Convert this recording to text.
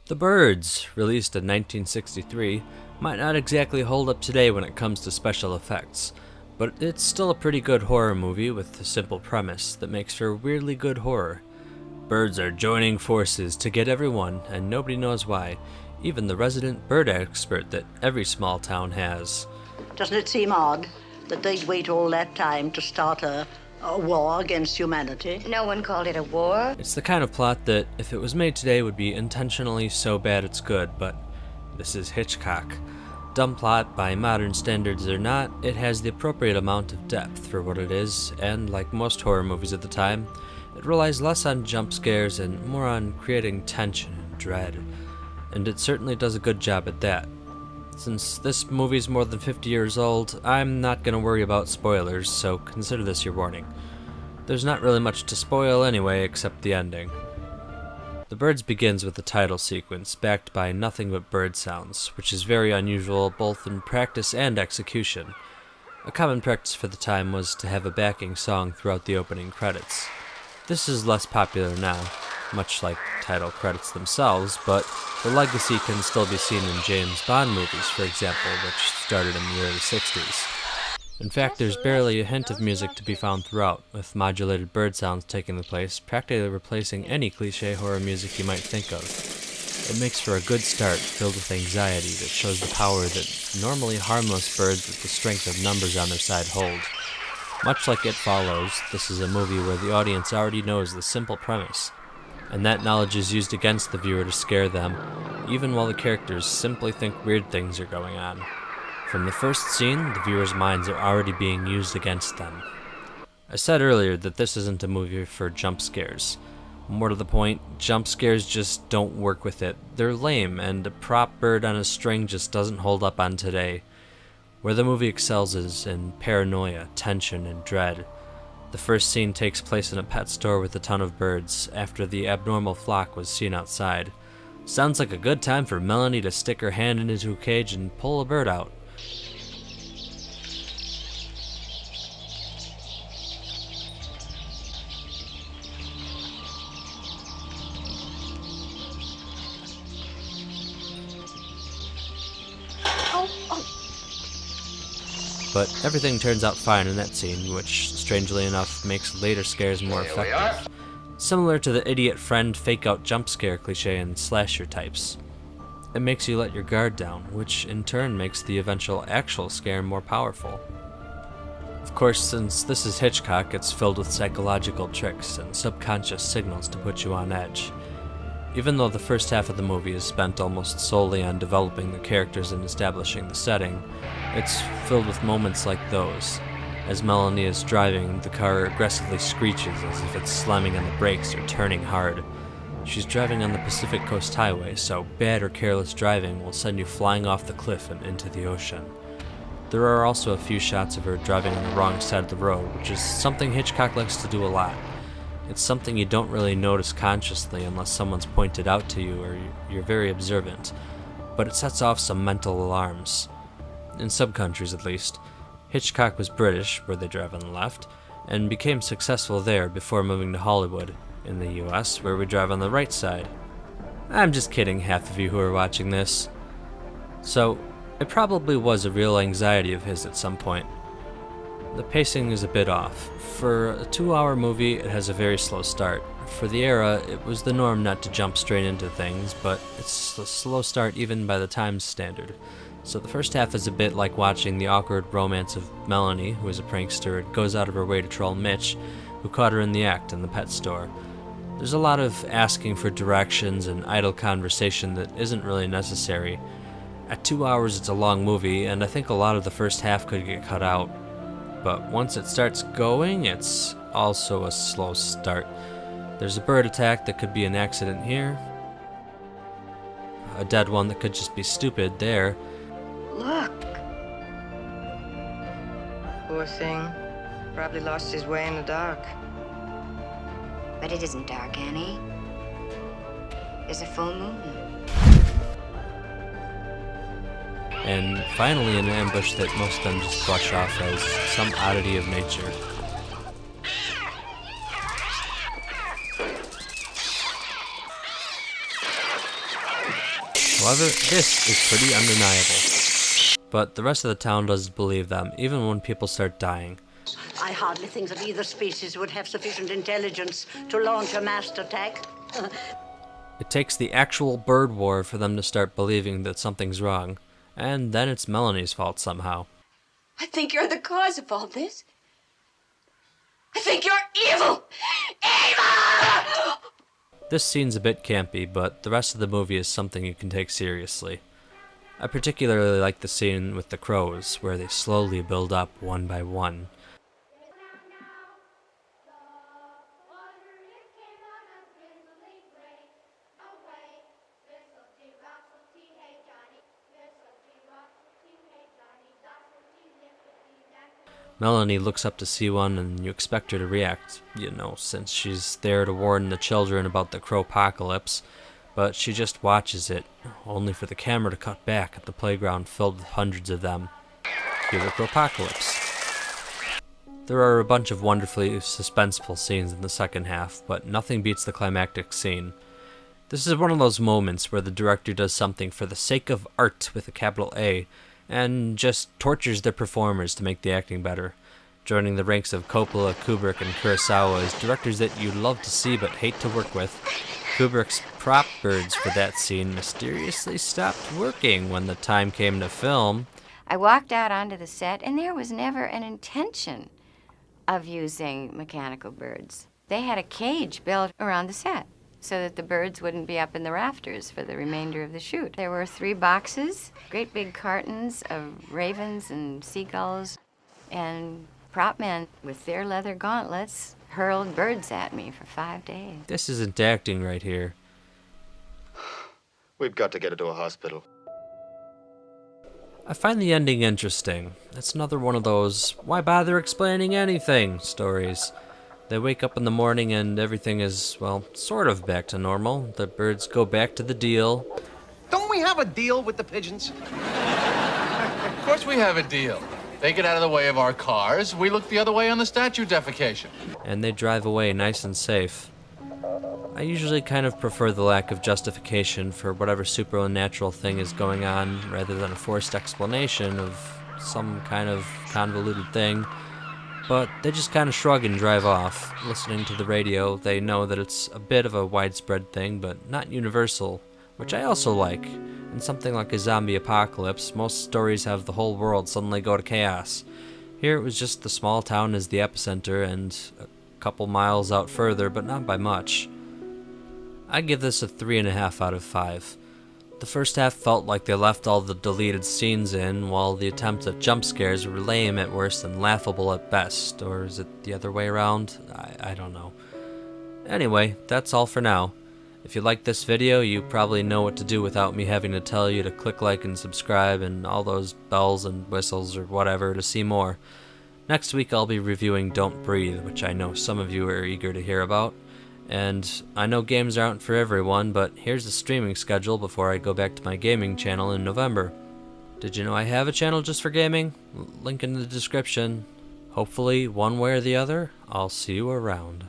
The Birds, released in 1963, might not exactly hold up today when it comes to special effects, but it's still a pretty good horror movie with a simple premise that makes for weirdly good horror. Birds are joining forces to get everyone, and nobody knows why, even the resident bird expert that every small town has. Doesn't it seem odd that they'd wait all that time to start a war against humanity? No one called it a war. It's the kind of plot that, if it was made today, would be intentionally so bad it's good, but this is Hitchcock. Dumb plot by modern standards or not, it has the appropriate amount of depth for what it is, and like most horror movies at the time, it relies less on jump scares and more on creating tension and dread. And it certainly does a good job at that. Since this movie's more than 50 years old, I'm not going to worry about spoilers, so consider this your warning. There's not really much to spoil anyway, except the ending. The Birds begins with the title sequence, backed by nothing but bird sounds, which is very unusual both in practice and execution. A common practice for the time was to have a backing song throughout the opening credits. This is less popular now, much like title credits themselves, but the legacy can still be seen in James Bond movies, for example, which started in the early 60s. In fact, there's barely a hint of music to be found throughout, with modulated bird sounds taking the place, practically replacing any cliché horror music you might think of. It makes for a good start, filled with anxiety that shows the power that normally harmless birds with the strength of numbers on their side hold. Much like It Follows, this is a movie where the audience already knows the simple premise, and that knowledge is used against the viewer to scare them, even while the characters simply think weird things are going on. From the first scene, the viewer's minds are already being used against them. I said earlier that this isn't a movie for jump scares. More to the point, jump scares just don't work with it. They're lame, and a prop bird on a string just doesn't hold up on today. Where the movie excels is in paranoia, tension, and dread. The first scene takes place in a pet store with a ton of birds, after the abnormal flock was seen outside. Sounds like a good time for Melanie to stick her hand into a cage and pull a bird out. But everything turns out fine in that scene, which, strangely enough, makes later scares more effective. Similar to the idiot friend fake-out jump scare cliche in slasher types. It makes you let your guard down, which in turn makes the eventual actual scare more powerful. Of course, since this is Hitchcock, it's filled with psychological tricks and subconscious signals to put you on edge. Even though the first half of the movie is spent almost solely on developing the characters and establishing the setting, it's filled with moments like those. As Melanie is driving, the car aggressively screeches as if it's slamming on the brakes or turning hard. She's driving on the Pacific Coast Highway, so bad or careless driving will send you flying off the cliff and into the ocean. There are also a few shots of her driving on the wrong side of the road, which is something Hitchcock likes to do a lot. It's something you don't really notice consciously unless someone's pointed out to you or you're very observant, but it sets off some mental alarms. In some countries at least. Hitchcock was British, where they drive on the left, and became successful there before moving to Hollywood, in the US, where we drive on the right side. I'm just kidding, half of you who are watching this. So, it probably was a real anxiety of his at some point. The pacing is a bit off. For a 2-hour movie, it has a very slow start. For the era, it was the norm not to jump straight into things, but it's a slow start even by the Times standard. So the first half is a bit like watching the awkward romance of Melanie, who is a prankster and goes out of her way to troll Mitch, who caught her in the act in the pet store. There's a lot of asking for directions and idle conversation that isn't really necessary. At 2 hours, it's a long movie, and I think a lot of the first half could get cut out. But once it starts going, it's also a slow start. There's a bird attack that could be an accident here. A dead one that could just be stupid there. Look. Poor thing. Probably lost his way in the dark. But it isn't dark, Annie. There's a full moon. And finally an ambush that most of them just brush off as some oddity of nature. However, this is pretty undeniable. But the rest of the town doesn't believe them, even when people start dying. I hardly think that either species would have sufficient intelligence to launch a massed attack. It takes the actual bird war for them to start believing that something's wrong, and then it's Melanie's fault somehow. I think you're the cause of all this. I think you're evil! Evil! This scene's a bit campy, but the rest of the movie is something you can take seriously. I particularly like the scene with the crows, where they slowly build up one by one. Melanie looks up to see one, and you expect her to react, since she's there to warn the children about the crow-pocalypse, but she just watches it, only for the camera to cut back at the playground filled with hundreds of them. Cue the crow-pocalypse. There are a bunch of wonderfully suspenseful scenes in the second half, but nothing beats the climactic scene. This is one of those moments where the director does something for the sake of art with a capital A, and just tortures their performers to make the acting better, joining the ranks of Coppola, Kubrick, and Kurosawa as directors that you love to see but hate to work with. Kubrick's prop birds for that scene mysteriously stopped working when the time came to film. I walked out onto the set, and there was never an intention of using mechanical birds. They had a cage built around the set so that the birds wouldn't be up in the rafters for the remainder of the shoot. There were 3 boxes, great big cartons of ravens and seagulls, and prop men with their leather gauntlets hurled birds at me for 5 days. This isn't acting right here. We've got to get her to a hospital. I find the ending interesting. It's another one of those why bother explaining anything stories. They wake up in the morning and everything is, well, sort of back to normal. The birds go back to the deal. Don't we have a deal with the pigeons? Of course we have a deal. They get out of the way of our cars. We look the other way on the statue defecation. And they drive away nice and safe. I usually kind of prefer the lack of justification for whatever supernatural thing is going on rather than a forced explanation of some kind of convoluted thing. But they just kind of shrug and drive off. Listening to the radio, they know that it's a bit of a widespread thing, but not universal, which I also like. In something like a zombie apocalypse, most stories have the whole world suddenly go to chaos. Here it was just the small town as the epicenter and a couple miles out further, but not by much. I give this a 3.5 out of 5. The first half felt like they left all the deleted scenes in, while the attempts at jump scares were lame at worst and laughable at best. Or is it the other way around? I don't know. Anyway, that's all for now. If you like this video, you probably know what to do without me having to tell you to click like and subscribe and all those bells and whistles or whatever to see more. Next week I'll be reviewing Don't Breathe, which I know some of you are eager to hear about. And I know games aren't for everyone, but here's the streaming schedule before I go back to my gaming channel in November. Did you know I have a channel just for gaming? Link in the description. Hopefully, one way or the other, I'll see you around.